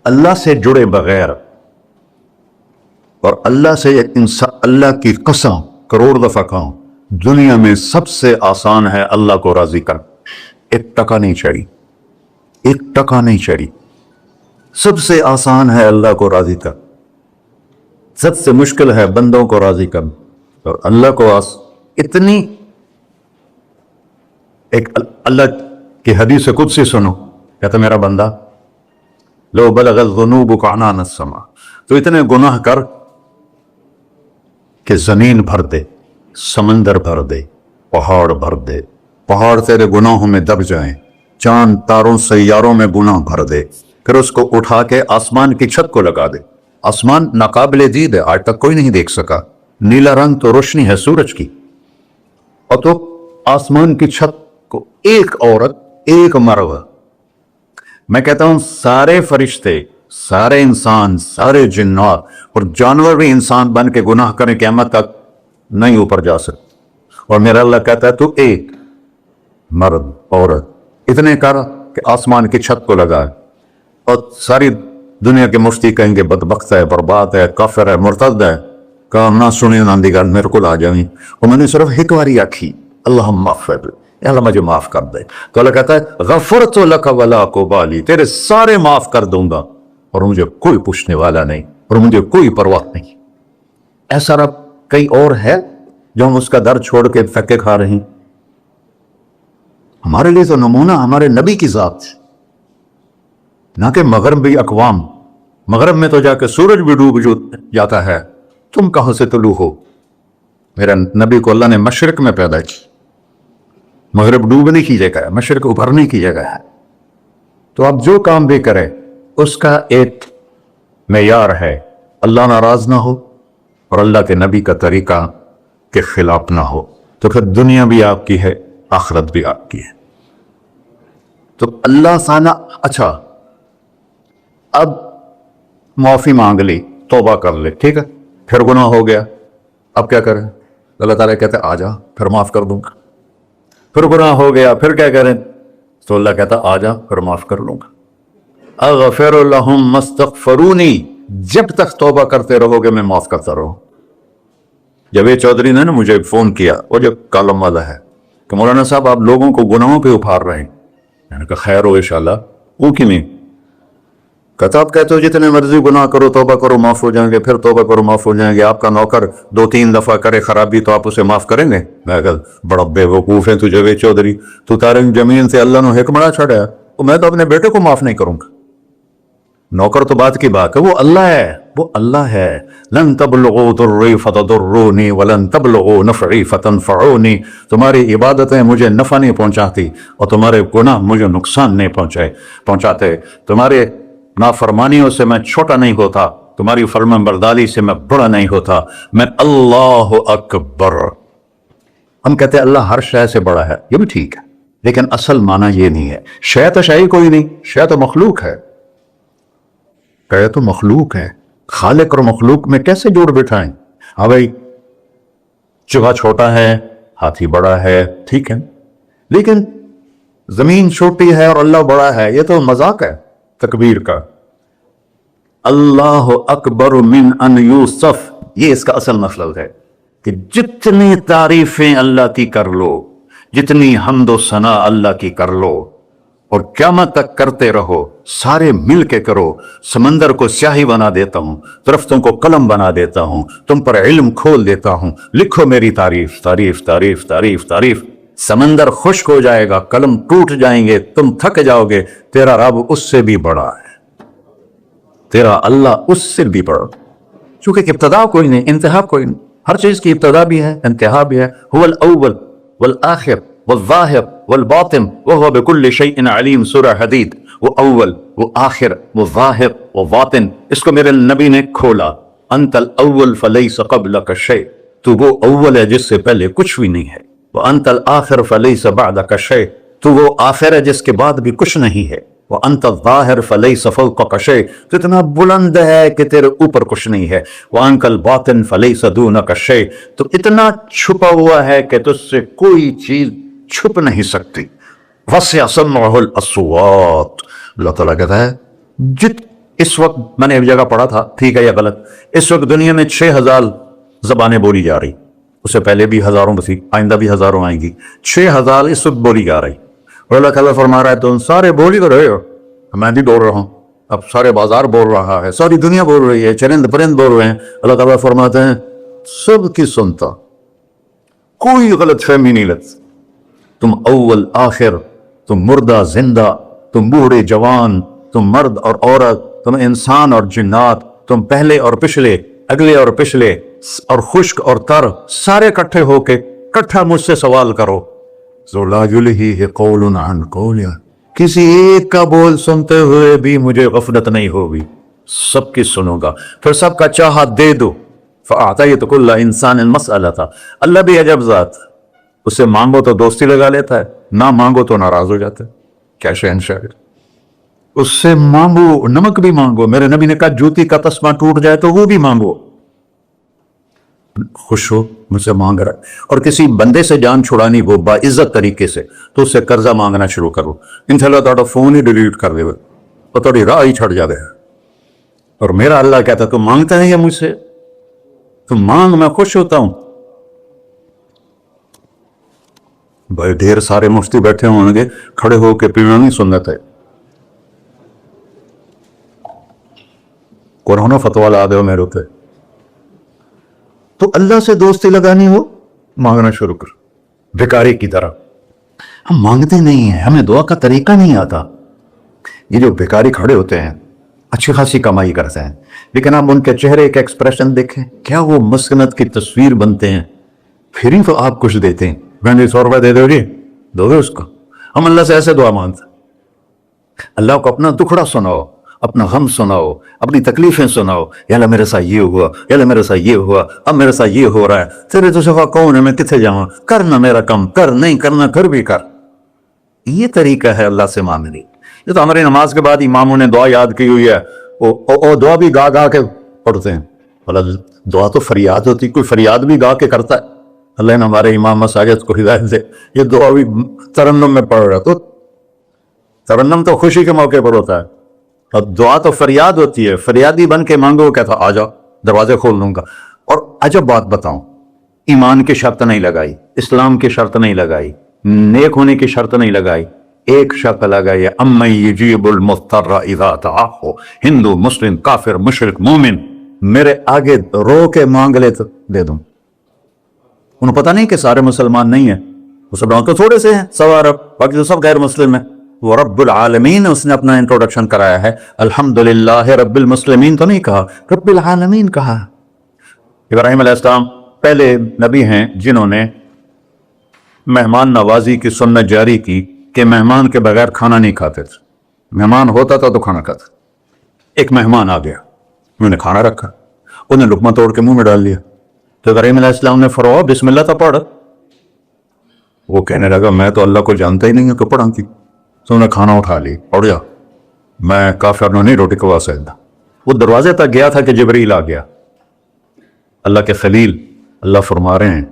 اللہ سے جڑے بغیر اور اللہ سے انسان اللہ کی قسم کروڑ دفعہ کہوں دنیا میں سب سے آسان ہے اللہ کو راضی کر. ایک ٹکا نہیں چڑھی, ایک ٹکا نہیں چڑھی. سب سے آسان ہے اللہ کو راضی کر, سب سے مشکل ہے بندوں کو راضی کر. اور اللہ کو اتنی ایک اللہ کی حدیث قدسی سنو, کہتا میرا بندہ لو بلغ الذنوب عنان السماء, تو اتنے گناہ کر کہ زمین بھر دے, سمندر بھر دے, پہاڑ بھر دے, پہاڑ تیرے گناہوں میں دب جائیں, چاند تاروں سیاروں میں گناہ بھر دے, پھر اس کو اٹھا کے آسمان کی چھت کو لگا دے. آسمان ناقابل دید ہے, آج تک کوئی نہیں دیکھ سکا. نیلا رنگ تو روشنی ہے سورج کی, اور تو آسمان کی چھت کو ایک عورت, ایک مرد, میں کہتا ہوں سارے فرشتے, سارے انسان, سارے جنات اور جانور بھی انسان بن کے گناہ کریں قیامت تک نہیں اوپر جا سکتے. اور میرا اللہ کہتا ہے تو ایک مرد عورت اتنے کر کہ آسمان کی چھت کو لگا, اور ساری دنیا کے مفتی کہیں گے بدبخت ہے, برباد ہے, کافر ہے, مرتد ہے. کام نہ سنی نہ دیگر میرے کو آ جائیں. اور میں نے صرف ایک باری آکھی اللہم اغفر, اللہ مجھے معاف کر دے. تو اللہ کہتا ہے غفرت لک ولا ابالی, تیرے سارے معاف کر دوں گا اور مجھے کوئی پوچھنے والا نہیں اور مجھے کوئی پرواہ نہیں. ایسا رب کئی اور ہے جو ہم اس کا در چھوڑ کے پھکے کھا رہے ہیں. ہمارے لیے تو نمونہ ہمارے نبی کی ذات, نہ کہ مغربی اقوام. مغرب میں تو جا کے سورج بھی ڈوب جاتا ہے, تم کہاں سے طلوع ہو؟ میرا نبی کو اللہ نے مشرق میں پیدا کی. مغرب ڈوبنے کی جگہ ہے, مشرق ابھرنے کی جگہ ہے. تو آپ جو کام بھی کریں اس کا ایک معیار ہے, اللہ ناراض نہ ہو اور اللہ کے نبی کا طریقہ کے خلاف نہ ہو, تو پھر دنیا بھی آپ کی ہے, آخرت بھی آپ کی ہے. تو اللہ سانا. اچھا اب معافی مانگ لی, توبہ کر لے, ٹھیک ہے, پھر گناہ ہو گیا, اب کیا کریں؟ اللہ تعالیٰ کہتے آ جا پھر معاف کر دوں گا. پھر گناہ ہو گیا, پھر کیا کریں؟ تو اللہ کہتا آ جا پھر معاف کر لوں گا. اغفر لہم مستغفرونی, جب تک توبہ کرتے رہو گے میں معاف کرتا رہوں. جاوید چودھری نے نا مجھے فون کیا, وہ جو کالم والا ہے, کہ مولانا صاحب آپ لوگوں کو گناہوں پہ اپھار رہے ہیں. میں نے کہا خیر ہو انشاءاللہ. وہ کی نہیں کہتا, آپ کہتے ہو جتنے مرضی گناہ کرو توبہ کرو معاف ہو جائیں گے, پھر توبہ کرو معاف ہو جائیں گے. آپ کا نوکر 2-3 دفعہ کرے خرابی تو آپ اسے معاف کریں گے؟ میں کہا بڑا بے وقوف ہے تو جاوید چودھری, تو تارے زمین سے اللہ نے حکمڑا چھڑا, تو میں تو اپنے بیٹے کو معاف نہیں کروں گا. نوکر تو بات کی بات ہے, وہ اللہ ہے, وہ اللہ ہے. لن تبلغوا ضری فتضرونی ولن تبلغوا نفعی فتنفعونی, تمہاری عبادتیں مجھے نفع نہیں پہنچاتی اور تمہارے گناہ مجھے نقصان نہیں پہنچاتے. تمہارے نافرمانیوں سے میں چھوٹا نہیں ہوتا, تمہاری فرمانبرداری سے میں بڑا نہیں ہوتا. میں اللہ اکبر. ہم کہتے ہیں اللہ ہر شے سے بڑا ہے, یہ بھی ٹھیک ہے, لیکن اصل معنی یہ نہیں ہے. شے تو شے کوئی نہیں, شے تو مخلوق ہے. کہ تو مخلوق ہے, خالق اور مخلوق میں کیسے جوڑ بٹھائیں؟ ہاں بھائی چوہا چھوٹا ہے, ہاتھی بڑا ہے, ٹھیک ہے, لیکن زمین چھوٹی ہے اور اللہ بڑا ہے, یہ تو مذاق ہے تکبیر کا. اللہ اکبر من ان یوصف, یہ اس کا اصل مطلب ہے کہ جتنی تعریفیں اللہ کی کر لو, جتنی حمد و ثنا اللہ کی کر لو, اور قیامت تک کرتے رہو, سارے مل کے کرو. سمندر کو سیاہی بنا دیتا ہوں, درختوں کو قلم بنا دیتا ہوں, تم پر علم کھول دیتا ہوں, لکھو میری تعریف تعریف تعریف تعریف تعریف. سمندر خشک ہو جائے گا, قلم ٹوٹ جائیں گے, تم تھک جاؤ گے, تیرا رب اس سے بھی بڑا ہے, تیرا اللہ اس سے بھی بڑا. چونکہ ابتدا کوئی نہیں, انتہا کوئی نہیں. ہر چیز کی ابتدا بھی ہے, انتہا بھی ہے. هو الاول والآخر والظاہر والباطن وهو بكل شيء علیم, سورہ حدید. وہ اول, وہ آخر, وہ ظاہر, وہ باطن. اس کو میرے نبی نے کھولا. انت الاول فلیس قبلک شیء, تو وہ اول ہے جس سے پہلے کچھ بھی نہیں ہے. وانت الآخر فلیس بعدک شیء, تو وہ آخر ہے جس کے بعد بھی کچھ نہیں ہے. وانت الظاہر فلیس فوقک شیء, تو اتنا بلند ہے کہ تیرے اوپر کچھ نہیں ہے. وانت الباطن فلیس دونک شیء, تو اتنا چھپا ہوا ہے کہ تجھ سے کوئی چیز چھپ نہیں سکتی. وسع سمعہ الاصوات, اللہ تعالیٰ کہتا ہے اس وقت میں نے ایک جگہ پڑھا تھا، ٹھیک ہے یا غلط، اس وقت دنیا میں 6,000 زبانیں بولی جا رہی، اس سے پہلے بھی ہزاروں تھی، آئندہ بھی ہزاروں آئیں گی، 6,000 اس وقت بولی جا رہی، اور اللہ تعالیٰ فرما رہا ہے تم سارے بولی تو رہے ہو، میں بھی بول رہا ہوں، اب سارے بازار بول رہا ہے، ساری دنیا بول رہی ہے، چرند پرند بول رہے ہیں، اللہ تعالیٰ فرماتے ہیں سب کی سنتا، کوئی غلط فہمی نہیں لگتی، تم اول آخر، تم مردہ زندہ، تم بوڑھے جوان، تم مرد اور عورت، تم انسان اور جنات، تم پہلے اور پچھلے، اگلے اور پچھلے، اور خشک اور تر، سارے کٹھے ہو کے کٹھا مجھ سے سوال کرو، ذو لا یلہیہ قول عن قول، کسی ایک کا بول سنتے ہوئے بھی مجھے غفلت نہیں ہوگی، سب کی سنوں گا، پھر سب کا چاہا دے دو، فَأَعْطَيْتُ كُلَّ إِنسَانٍ مَسْأَلَةً، اللہ بھی عجب ذات، اس سے مانگو تو دوستی لگا لیتا ہے، نہ مانگو تو ناراض ہو جاتا ہے، کیا شہنشاہ، اس سے مانگو، نمک بھی مانگو، میرے نبی نے کہا جوتی کا تسمہ ٹوٹ جائے تو وہ بھی مانگو، خوش ہو مجھ سے مانگ رہا ہے، اور کسی بندے سے جان چھڑانی ہو باعزت طریقے سے تو اس سے قرضہ مانگنا شروع کرو، انشاءاللہ تھوڑا فون ہی ڈیلیٹ کر دے اور تھوڑی راہ ہی چھڑ جائے، اور میرا اللہ کہتا ہے تم مانگتا ہے یا مجھ سے، تم مانگ، میں خوش ہوتا ہوں۔ بھائی ڈھیر سارے مفتی بیٹھے ہوں گے، کھڑے ہو کے پینا نہیں سنت ہے، قرآن و فتویٰ لا دے ہو میرے پہ، تو اللہ سے دوستی لگانی ہو مانگنا شروع کر، بھکاری کی طرح، ہم مانگتے نہیں ہیں، ہمیں دعا کا طریقہ نہیں آتا، یہ جو بھکاری کھڑے ہوتے ہیں اچھی خاصی کمائی کرتے ہیں، لیکن آپ ان کے چہرے کے ایکسپریشن دیکھیں، کیا وہ مسکنت کی تصویر بنتے ہیں، پھر ہی تو آپ کچھ دیتے ہیں، میں نے 100 روپے دے دو جی، دو گے اس کو، ہم اللہ سے ایسے دعا مانگتے ہیں، اللہ کو اپنا دکھڑا سناؤ، اپنا غم سناؤ، اپنی تکلیفیں سناؤ، یا اللہ میرے ساتھ یہ ہوا، یا اللہ میرے ساتھ یہ ہوا، اب میرے ساتھ یہ ہو رہا ہے، تیرے تو صفا کون ہے، میں کتنے جاؤں، کرنا میرا کم، کر نہیں کرنا پھر بھی کر، یہ طریقہ ہے اللہ سے مانگنے۔ یہ تو ہماری نماز کے بعد اماموں نے دعا یاد کی ہوئی ہے، وہ دعا بھی گا گا کے پڑھتے ہیں، اللہ دعا تو فریاد ہوتی، کوئی فریاد بھی گا کے کرتا ہے، اللہ نے ہمارے امام مساجد کو ہدایت دے، یہ دعا بھی ترنم میں پڑھ رہا، تو ترنم تو خوشی کے موقع پر ہوتا ہے، اور دعا تو فریاد ہوتی ہے، فریادی بن کے مانگو، کہتا آ جاؤ دروازے کھول دوں گا۔ اور عجب بات بتاؤں، ایمان کی شرط نہیں لگائی، اسلام کی شرط نہیں لگائی، نیک ہونے کی شرط نہیں لگائی، ایک شرط لگائی ہے، امن یجیب المضطر اذا دعاہ، ہندو، مسلم، کافر، مشرک، مومن میرے آگے رو کے مانگ لے تو دے دوں، انہیں پتہ نہیں کہ سارے مسلمان نہیں ہیں، مسلمان تو تھوڑے سے ہیں، 100 ارب، باقی تو سب غیر مسلم ہیں، وہ رب العالمین اس نے اپنا انٹروڈکشن کرایا ہے، الحمدللہ رب المسلمین تو نہیں کہا، رب العالمین کہا۔ ابراہیم علیہ السلام پہلے نبی ہیں جنہوں نے مہمان نوازی کی سنت جاری کی کہ مہمان کے بغیر کھانا نہیں کھاتے تھے، مہمان ہوتا تھا تو کھانا کھاتے، ایک مہمان آ گیا، انہوں نے کھانا رکھا، انہوں نے لقمہ توڑ کے منہ میں ڈال لیا، تو ابراہیم علیہ السلام نے فرمایا بسم اللہ تو پڑھ، وہ کہنے لگا میں تو اللہ کو جانتا ہی نہیں ہوں کہ پڑھا کی، تو انہوں نے کھانا اٹھا لی، پڑھ جا، میں کافر نہیں روٹی کھوا سکتا، وہ دروازے تک گیا تھا کہ جبریل آ گیا، اللہ کے خلیل، اللہ فرما رہے ہیں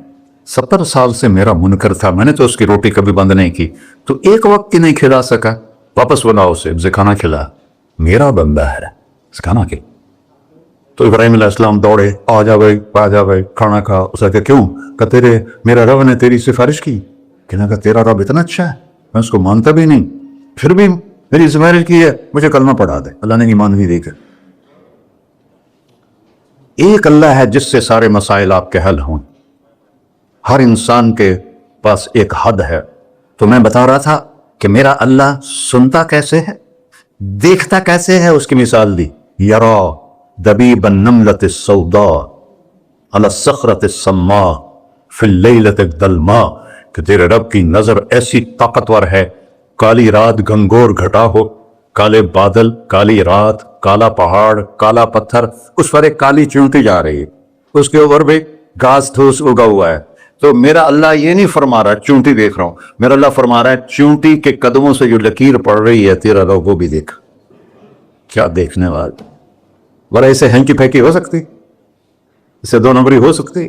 70 سال سے میرا منکر تھا، میں نے تو اس کی روٹی کبھی بند نہیں کی، تو ایک وقت کی نہیں کھلا سکا، واپس بلاؤ اسے کھانا کھلا، میرا بندہ ہے کھانا کے، تو ابراہیم علیہ السلام دوڑے، آ جا بھائی کھانا کھا، اس نے کہا کیوں، کہ تیرے میرا رب نے تیری سفارش کی، کہنا کہ تیرا رب اتنا اچھا ہے میں اس کو مانتا بھی نہیں، پھر بھی میری سفارش کی ہے، مجھے کلمہ پڑھا دے، اللہ نے ایمان بھی دے کر، ایک اللہ ہے جس سے سارے مسائل آپ کے حل ہوں، ہر انسان کے پاس ایک حد ہے، تو میں بتا رہا تھا کہ میرا اللہ سنتا کیسے ہے، دیکھتا کیسے ہے، اس کی مثال دی، یرا دبیب النملۃ السوداء علی الصخرۃ السماء فی اللیلۃ الظلماء، کہ تیرے رب کی نظر ایسی طاقتور ہے، کالی رات گھنگور گھٹا ہو، کالے بادل، کالی رات، کالا پہاڑ، کالا پتھر، اس پر ایک کالی چونٹی جا رہی ہے، اس کے اوپر بھی گھاس دھوس اگا ہوا ہے، تو میرا اللہ یہ نہیں فرما رہا چونٹی دیکھ رہا ہوں، میرا اللہ فرما رہا ہے چونٹی کے قدموں سے جو لکیر پڑ رہی ہے تیرا رب وہ بھی دیکھ، کیا دیکھنے والا، بڑا اسے ہینکی پھینکی ہو سکتی، اسے 2 نمبری ہو سکتی،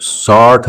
60